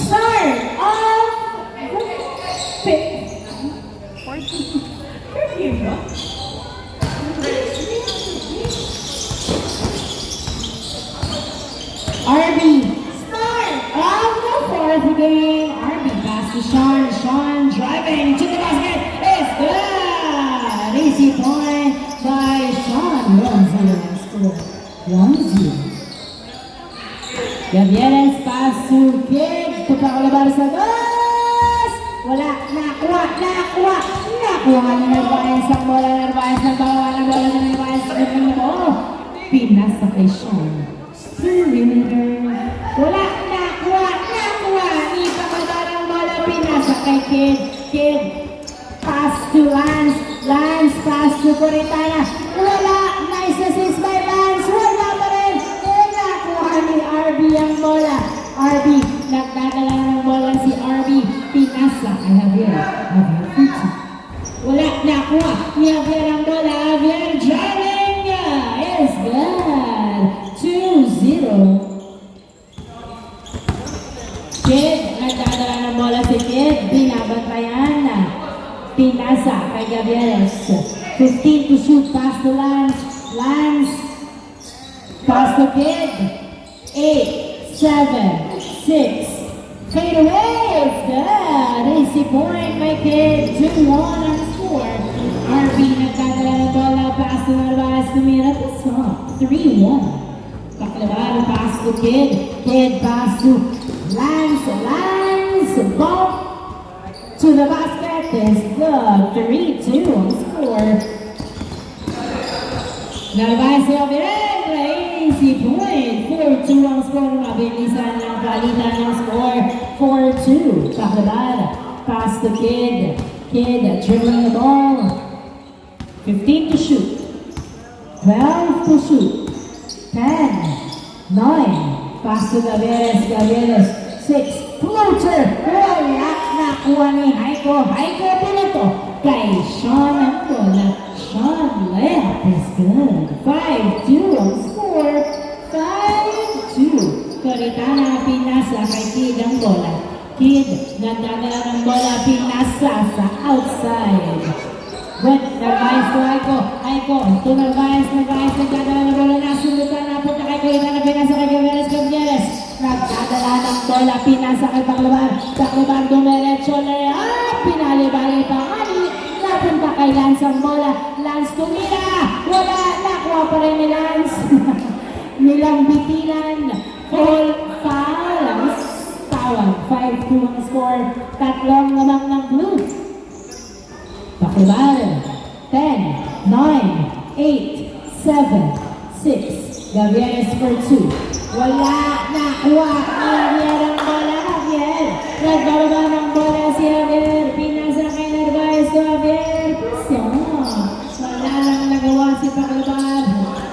Start of perfume ba? RB, start of the fourth game. RB pass to Sean. Sean driving to the basket. It's good. Easy point by Sean. 1-0 score. 1-0. Gavieres pass to Kid. Tupakalabar sa dos. Wala. Nakuha ni Narvaez ang bola. Narvaez ng bawa ng bola ng Narvaez. Pinasa kay Sean. Perimeter. Wala. Nakuha. Ipakalabar ang bola. Pinasa kay Kid. Kid. Pass to Lance. Lance pass to Coritana. Wala. Nice assist by Lance. Wala pa rin. Nakuha ni RB ang bola. RB. Nagdadala ng bola si RB. Pinasa kay Javier. Wala. Nakuha ni Javier ang bola. Javier driving. Is good. 2-0. Kid. Nagdadala ng bola si Kid. Binabantayan na. Pinasa kay Gavieres. 15 to shoot. Pass to Lance. Lance. Pass to Kid. 8, 7, 6. Fade away. It's good. Easy point by Kid. 2-1 ang score. RB nagdadala ng bola. Pass to Narvaez. Tumira to stop. 3-1. Paklabar. Pass to Kid. Kid pass to Lance. Lance. Ball to the basket. Is good. 3-2 ang score. Narvaez easy point. 4-2 ang score. Mabilisan ang palitan ng score. 4-2. Paklabar. Pass to Kid. Kid dribbling the ball. 15 to shoot. 12 to shoot. 10, 9. Pass to Gavieres. Gavieres. 6. Floater. Wala. Nakuha ni Haiko. Haiko pinuto. Kay Sean ang bola. Sean layup is good. 5-2 ang score. 5-2. Coritana pinasa kay Kid ang bola. Kid nagdadala ng bola. Pinasa sa outside. Good. Narvaez to Haiko. Haiko to Narvaez. Narvaez nagdadala ng bola. Nasundutan na punta kay Coritana. Pinasa kay Gavieres. Gavieres nagdadala ng bola. Pinasa kay Paklabar. Paklabar dumiretso layup. Pinalibali pa kani. Napunta kay Lance ang bola. Lance tumira. Wala. Nakuha pa rin ni Lance. Nilang bitinan. Full foul. Tawag. 5-2 ang score. Tatlong lamang ng blue. Paklabar. 10, 9, 8, 7, 6. Gavieres for 2. Wala. Nakuha. Javier ang bola. Javier. Nagbaba ng bola si Javier. Pinasa kay Narvaez. Javier. Wala lang nagawa si Paklabar.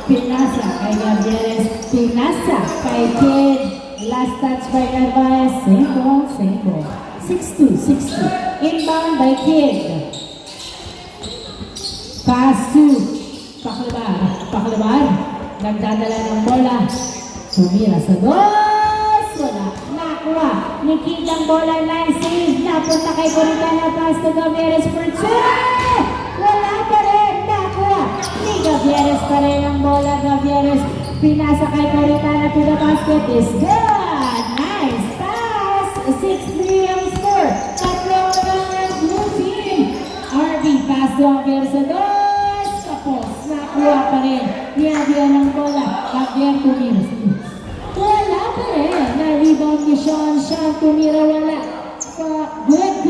Pinasa kay Gavieres. Pinasa kay Kid. Last touch by Narvaez. Same ball. 6-2. Inbound by Kid. Pass to Paklabar. Paklabar. Nagdadala ng bola. Tumira sa dos. Wala. Nakuha. Ni Kid ang bola. Line save. Napunta kay Coritana. Pass to Gavieres for 2. Wala pa rin. Nakuha. Ni Gavieres pa rin ang bola. Gavieres. Pinasa kay Coritana to the basket. Is good. Nice pass. 6-3 ang score. Tatlong lang ng blue team. RB pass to Javier sa dos. Tapos. Nakuha pa rin. Ni Javier ng bola. Javier tumira sa dos. Wala pa rin. Na-rebound ni Sean. Sean tumira. Wala. Good.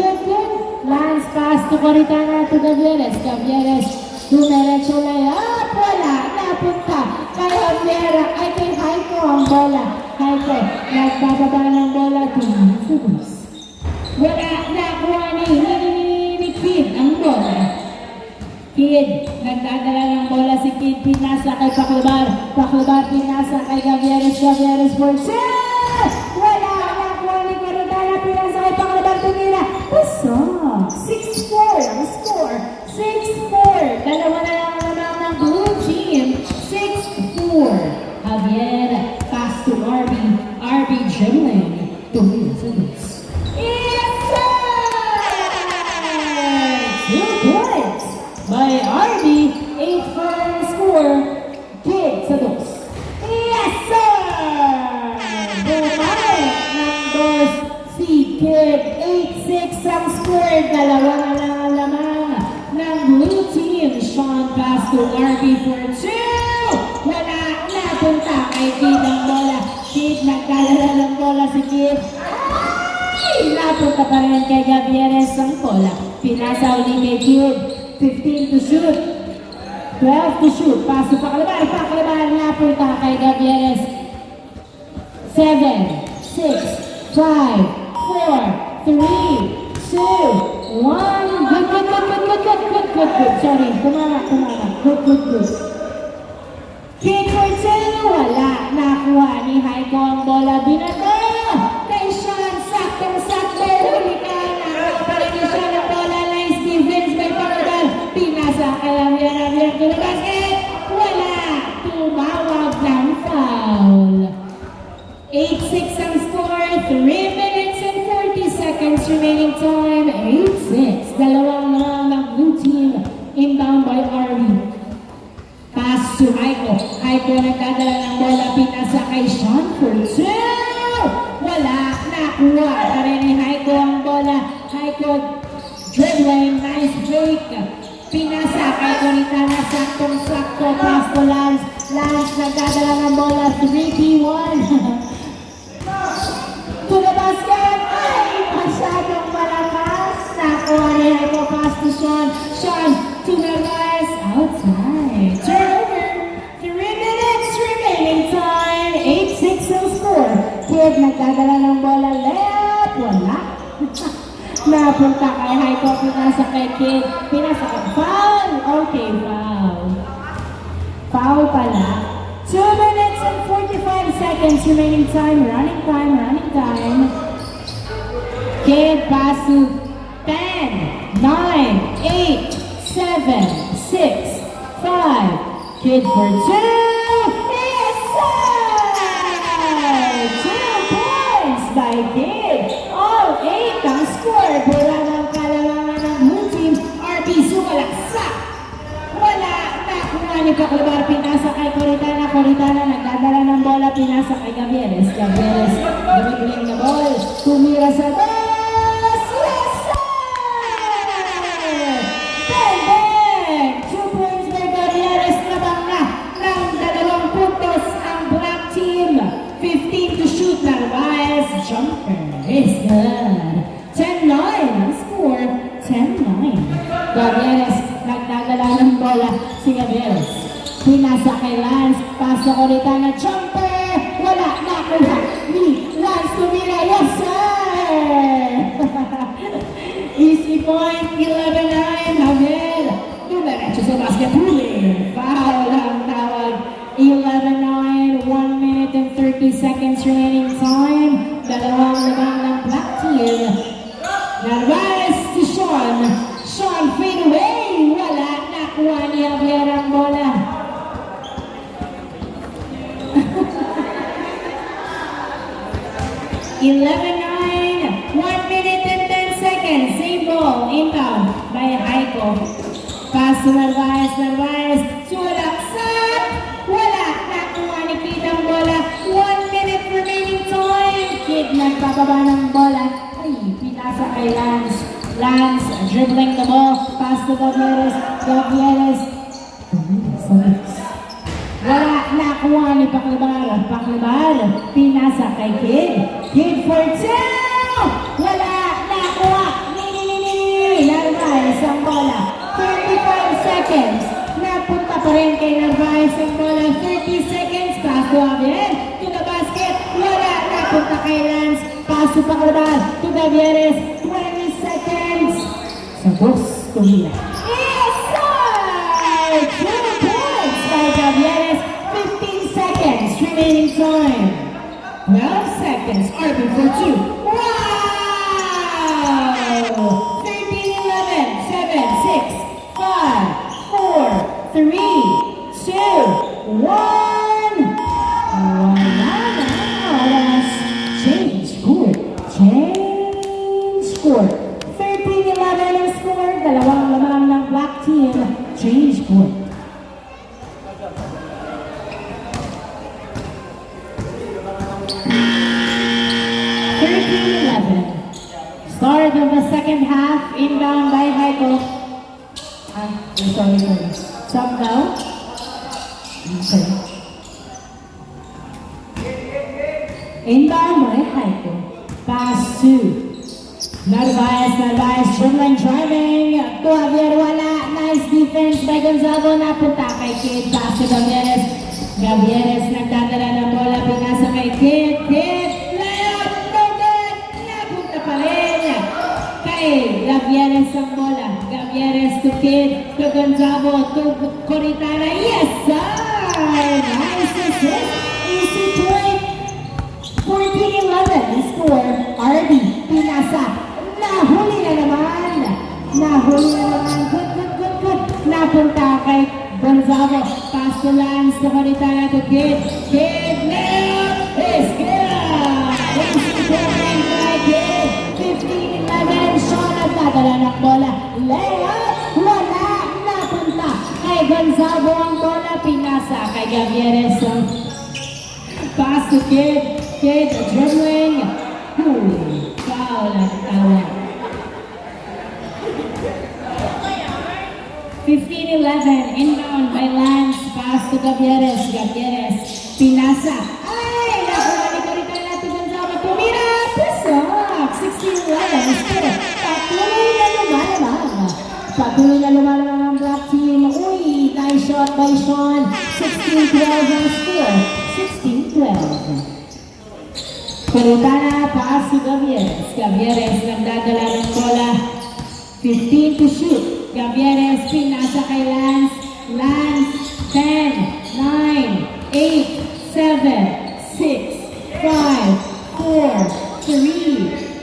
Lance pass to Coritana to Gavieres. Gavieres. Dumiretso layup. Wala. Napunta. Kay Javier. Ay kay Haiko ang bola. Haiko. Nagbababa ng bola. Tumira sa dos. Wala. Nakuha ni Kid ang bola. Kid. Nagdadala ng bola si Kid. Pinasa kay Paklabar. Paklabar pinasa kay Gavieres. Gavieres for 2. Wala. Nakuha ni Coritana. Pinasa kay Paklabar. Tumira. Pasok. 6-4 ang score. 6-4. Dalawa na lang naman ng blue team. 6-4. Javier pass to RB. dribbling. Tumira sa dos. Yes, sir! 2 points by RB. 8 for score. Kid sa dos. Yes, sir! Bumalik ng dos si Kid. 8-6 ang score. Dalawa na lang ang lamang ng blue team. Sean pass to RB for 2. Wala, napunta kay Kid ang bola. Kid, nagdalala ng bola si Kid. Ay! Napunta pa rin kay Gavieres ang bola. Pinasa uli kay Kid. 15 to shoot. 12 to shoot. Paso pakalaban, napunta kay Gavieres. 7, 6, 5, 4, 3, 2, 1. Good. Sorry, kumama. Good. Kid for 2. Wala. Nakuha ni Haiko ang bola. Binato! Kay Sean. Saktong-sakto. Huli ka. Nakuha pa rin ni Sean ang bola. Nice defense by Pakalaban. Pinasa kay Javier to the basket. Wala. Tumawag ng foul. 8-6 ang score. 3 minutes and 40 seconds remaining time. 8-6. Dalawang lang ng blue team. Inbound by Arby. Pass to Haiko. Haiko nagdadala ng bola. Pinasa kay Sean for 2. Wala. Nakuha pa rin ni Haiko ang bola. Haiko dribbling. Nice fake. Pinasa kay Coritana. Saktong-sakto. Pass to Lance. Lance nagdadala ng bola. 3-P-1. To the basket. Ay! Masyadong malakas. Nakuha ni Haiko. Pass to Sean. Sean to Narvaez. Outside. Turnover. 3 minutes remaining time. 8-6 ang score. Kid nagdadala ng bola. Left. Wala. Napunta kay Haiko. Pinasa kay Kid. Pinasa kay foul. Okay, foul. Foul pala. 2 minutes and 45 seconds remaining time. Running time. Kid pass to 10, 9, 8, 7, 6, 5. Kid for 2. Yes, sir! 2 points by Kid. All 8 ang score. Bola ng kalamangan ng blue team. RB sumalaksak. Wala. Nakuha ni Pakalabar. Pinasa kay Coritana. Coritana nagdadala ng bola. Pinasa kay Gavieres. Gavieres dribbling the ball. Tumira sa dos. Yes, sir! Bang! 2 points by Gavieres. Labang na ng 2 puntos ang black team. 15 to shoot. Narvaez jumper is good. 10-9 ang score. 10-9. Gavieres nagdadala ng bola si Gavieres. Pinasa kay Lance. Pasa Coritana. Jumper. Wala. Nakuha ni Lance tumira. Yes, sir! Easy point. 11-9. Javier. Dumiretso sa basket. Ruling. Foul ang tawag. 11-9. 1 minute and 30 seconds remaining time. Dalawang labang ng black team. Narvaez to Sean. Sean fade away. Wala. Nakuha ni Javier ang bola. (11-9) 1 minute and 10 seconds. Same ball. Inbound by Haiko. Pass to Narvaez. Narvaez. Sulaksak. Wala. Nakuha ni Kid ang bola. 1 minute remaining time. Kid nagpapaba ng bola. Ay, pinasa kay Lance. Lance dribbling the ball. Pass to Gavieres. Gavieres. Wala. Nakuha ni Pakalabar. Pakalabar. Pinasa kay Kid. Kid for 2. Wala. Nakuha. Narvaez ang bola. 35 seconds. Napunta pa rin kay Narvaez ang bola. 30 seconds. Pass to Javier. To the basket. Wala. Napunta kay Lance. Pass to Pakalabar. To Gavieres. 20 seconds. Sa dos. Tumira. Yes, sir! 2 points by Gavieres. 15 seconds remaining time. 12 seconds. RB for 2. Wow! 13-11. 7, 6, 5, 4, 3, 2, 1. Wala na. Oras. 13-11. Start of the second half, inbound by Heiko. Sorry. Sub now. Okay. Inbound by Heiko. Pass to Narvaez, dribbling, driving. To Javier, wala. Nice defense by Gonzago. Napunta kay Kid. Pass to Gavieres. Gavieres nagdadala ng bola. Pinasa kay Kid. Layup. No good. Napunta pa rin. Kay Gavieres ang bola. Gavieres to Kid. To Gonzago. To Coritana. Yes, sir! Nice assist. Easy point. 14-11. Score. RD. Pinasa. Nahuli na naman. Good. Napunta kay Gonzago. Pass to Lance. To Coritana to Kid. Layup. Is good. Easy point by Kid. 15-11. Sean nagdadala ng bola. Layup. Wala. Napunta kay Gonzago ang bola. Pinasa kay Gavieres. Pass to Kid. Dribbling. Foul at tawag. 15-11. Inbound by Lance. Pass to Gavieres. Pinasa. Ay! Nakuha ni Coritana to Gonzago. Tumira. Pusak. 16-11. Pero patuloy na lumalamang ang black team. Uy! Nice shot by Sean. 16-12 ang score. 16-12. Coritana, pass to Gavieres nagdadala ng bola. 15 to shoot. Gavieres, pinasa kay Lance. 10, 9, 8, 7, 6, 5, 4, 3.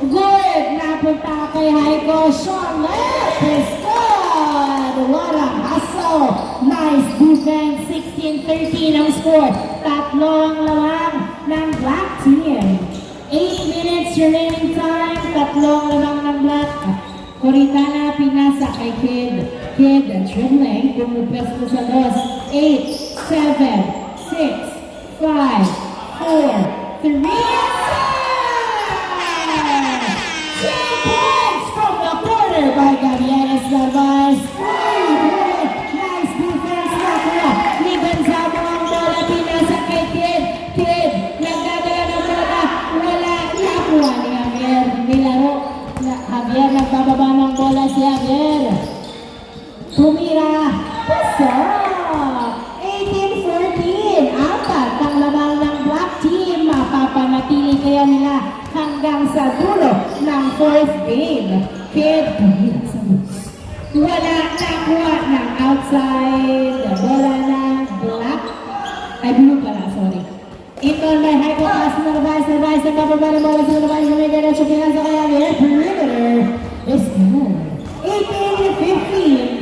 Good! Napunta kay Heiko. Sean left. Is good! What a hustle! Nice defense. 16-13 ang score. Tatlong lamang ng black team. 8 minutes remaining time. Tatlong lamang ng black. Coritana, pinasa kay Kid. Dribbling. Pumupwesto sa dos. 8, 7, 6, 5, 4, 3, 2 points from the corner by Gavieres Narvaez. Nice defense nakuha ni Gonzago ang bola. Pinasa kay Kid. Nagdadala ng bola. Wala. Nakuha ni Javier. Nilaro. Javier, nagbababa ng bola si Javier. Tumira. Pasok. 18-14. Apat ang lamang ng black team. Mapapanatili kaya nila hanggang sa dulo ng fourth game. Kid, tumira sa bus. Wala. Nakuha ng outside. Bola ng black. Ay, blue pala. Sorry. Inbound by Heiko. Pass na Narvaez. Nagbababa ng bola sa Narvaez. May ganasyo pinasa kaya Javier. Perimeter is good. 18-15.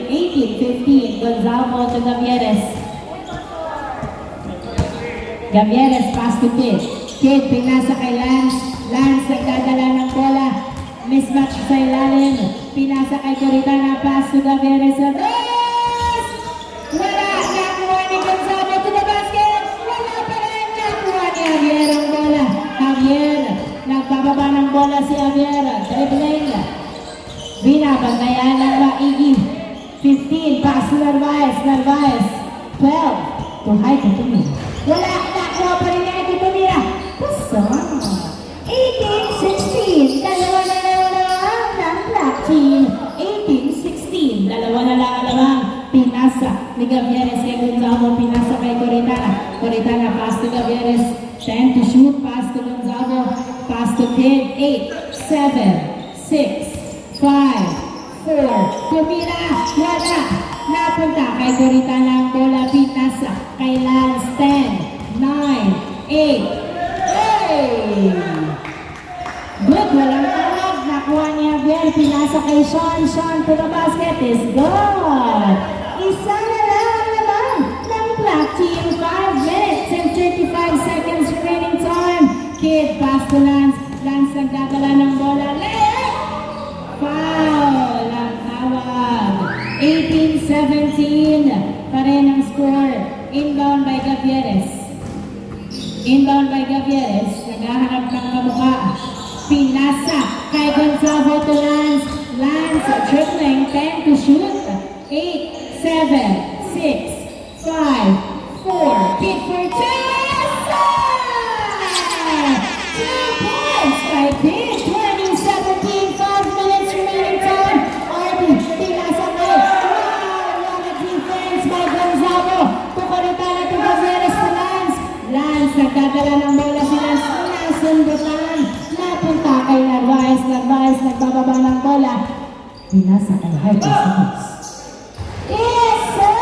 Gonzago to Gavieres. Pass to Kid, pinasa kay Lance. Nagdadala ng bola. Mismatch sa ilalim. Pinasa kay Coritana. Pass to Gavieres. Wala. Nakuha ni Gonzago to the basket. Wala pa rin. Nakuha ni Javier ang bola. Nagbababa ng bola si Javier. Dribbling. Binabantayan ng maigi. 15. Pass to Narvaez. 12. To Heiko Tumira. Wala. Nakuha pa rin ni Heiko Tumira. Pasok. 18-16. Dalawa na lang ng black team. 18-16. Dalawa na lang. Pinasa ni Gavieres kay Gonzago. Pinasa kay Coritana. Pass to Gavieres. 10 to shoot. Pass to Gonzago. Pass to Kid. 8, 7, 6, 5, 4. Tumira. Wala. Napunta kay Coritana ang bola. Pinasa kay Lance. 10, 9, 8. Good, walang tawag. Nakuha ni Javier. Pinasa kay Sean to the basket is good. Isa na lang naman ng black team. 5 minutes and 35 seconds remaining time. Kid, pass to Lance. Nagdadala ng bola. Layup! Foul ang tawag. 18-17 pa rin ang score. Inbound by Gavieres. Naghahanap ng kamukha. dribbling, 10 to shoot. 8, 7, 6, 5, 4, kick for 2, 2 points by Kid. 2017, 5 minutes remaining time. Arby, pinasakay. Wow, long defense by Gonzago. Tukoritana to Gazieres to Lance. Lance, nagdadala ng bola si Lance. Nasundutan. Napunta kay Narvaez. Narvaez, nagbababa ng bola. Pinasakay Hypersonics. Yes, sir!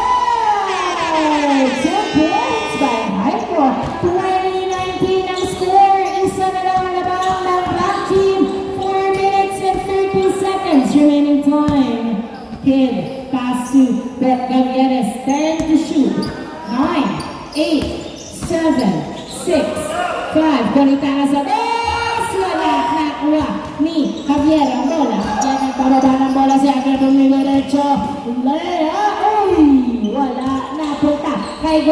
2 points by Hypo. 2019 ang score. Isa na lang ang labang ng Black Team. 4 minutes and 30 seconds remaining time. Kid, pass to Bet Gavieres. 10 to shoot. 9, 8, 7, 6, 5. Konitana sa base. Wala nakuha ni Javier ang bola. Yan ang pababa ng bola si Javier Domingo Derecho. Uy, wala napunta. Kay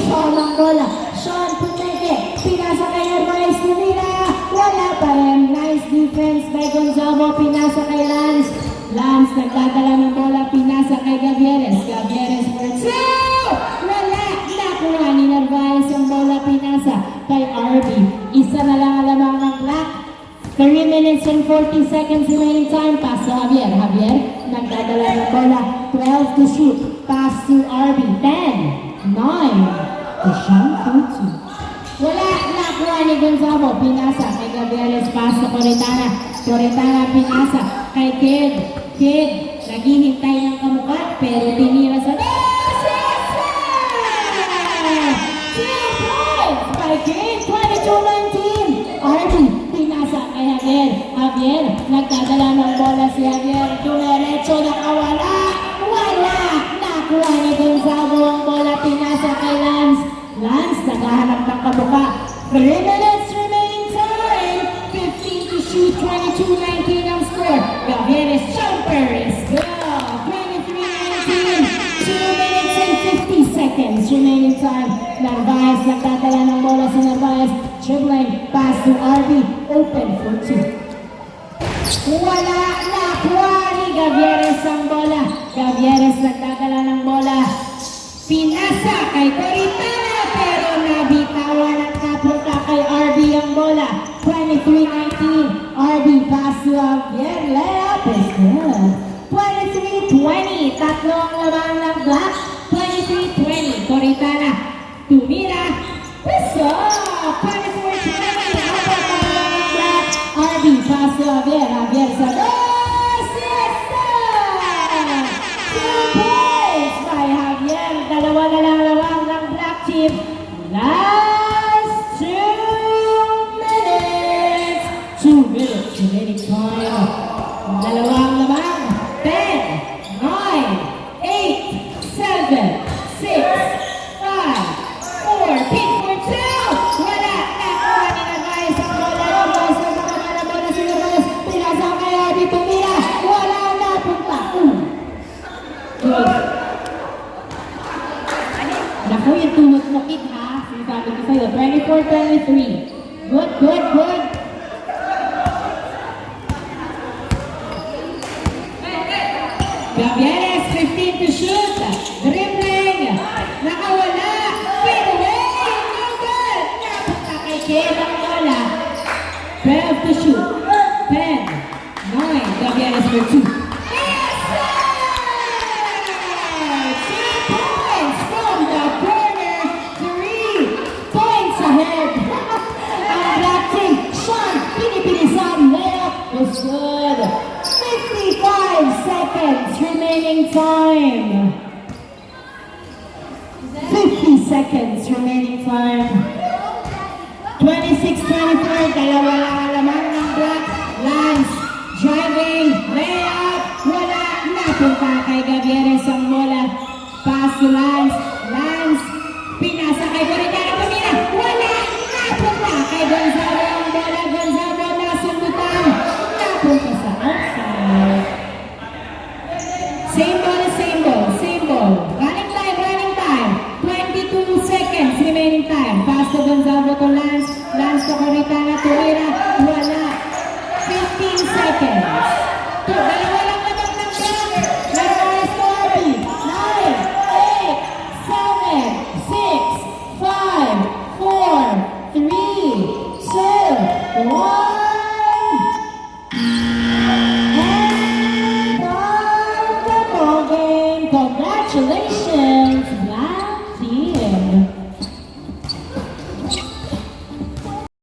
Sean ang bola. Sean Pumeke. Pinasa kay Narvaez Tumira. Wala pa rin. Nice defense by Gonzalo. Pinasa kay Lance. Lance nagdadala ng bola. Pinasa kay Gavieres. Gavieres for 2. Wala nakuha ni Narvaez ang bola. Pinasa kay RB. Isa na lang alamang ng Black. 3 minutes and 40 seconds remaining time. Pass to Javier. Javier, nagdadala ng bola. 12 to shoot. Pass to RB. 10, 9, to Sean Futu. Wala nakuha ni Gonzalo. Pinasa kay Gavieres. Pass to Coretana. Coretana pinasa kay Kid. Kid, naghihintay ng kamukha pero tinira sa... 2 points by Kid. 22-19. RB. Pinasa kay Javier. Javier, nagdadala ng bola si Javier. Dumiretso, nakawala. Wala. Nakuha ni Gonzago ang bola. Pinasa kay Lance. Lance, naghahanap ng kabuka. 3 minutes remaining time. 15 to shoot. 22-19 ang score. Gavieres jumper is good. 23-19. 2 minutes and 50 seconds remaining time. Narvaez, nagdadala ng bola si Narvaez. Dribbling, pass to RB, open for 2. Wala nakuha ni Gavieres ang bola. Gavieres nagdadala ng bola. Pinasa kay Coritana pero nabitawan at napunta kay RB ang bola. 23-19, RB pass to Javier. Layup is good. 23-20, tatlo ang lamang ng Black. 23-20, Coritana. Tumira. Puso! 24-20, RB pass to Javier. Javier sa dos! Yes, sir! 2 points by Javier. Dalawa na lang lamang ng Black Team. Last 2 minutes. 2 minutes remaining time. Dalawang lamang. 10, 9, 8, 7, 6, 5, 4, pick for 2. Wala nakuha ni Narvaez ang bola. Narvaez na makakala ng bola si Narvaez. Pinasa kay RB Tumira. Wala napunta. Good. Naku, yung tunot mo, Kid, ha? Sinasabi ko sa'yo. 24-23. Good, good, good. Gavieres, 15 to shoot. Dribbling. Nakawala. Fade away. No good. Napunta kay Kid ang bola. 12 to shoot. 10, 9. Gavieres for 2. Yes, sir! 2 points from the corner. 3 points ahead. Ang Black Team. Sean, pinipilisan. Layup was good. 55 seconds remaining time. 50 seconds remaining time. 26-24, dalawa lang alamang ng Black. Lance, driving, layup, wala, napunta kay Gavieres ang bola. Pass to Lance, Lance, pinasa kay Coritana Tumira, wala, napunta kay Gonzalo ang bola. Gonzalo nasundutan, napunta sa outside. Same ball, same ball, same ball. Running time. 22 seconds remaining time. Pass to Gonzalo to Lance. Lance to Coritana Tumira. Wala. 15 seconds. Dalawa lang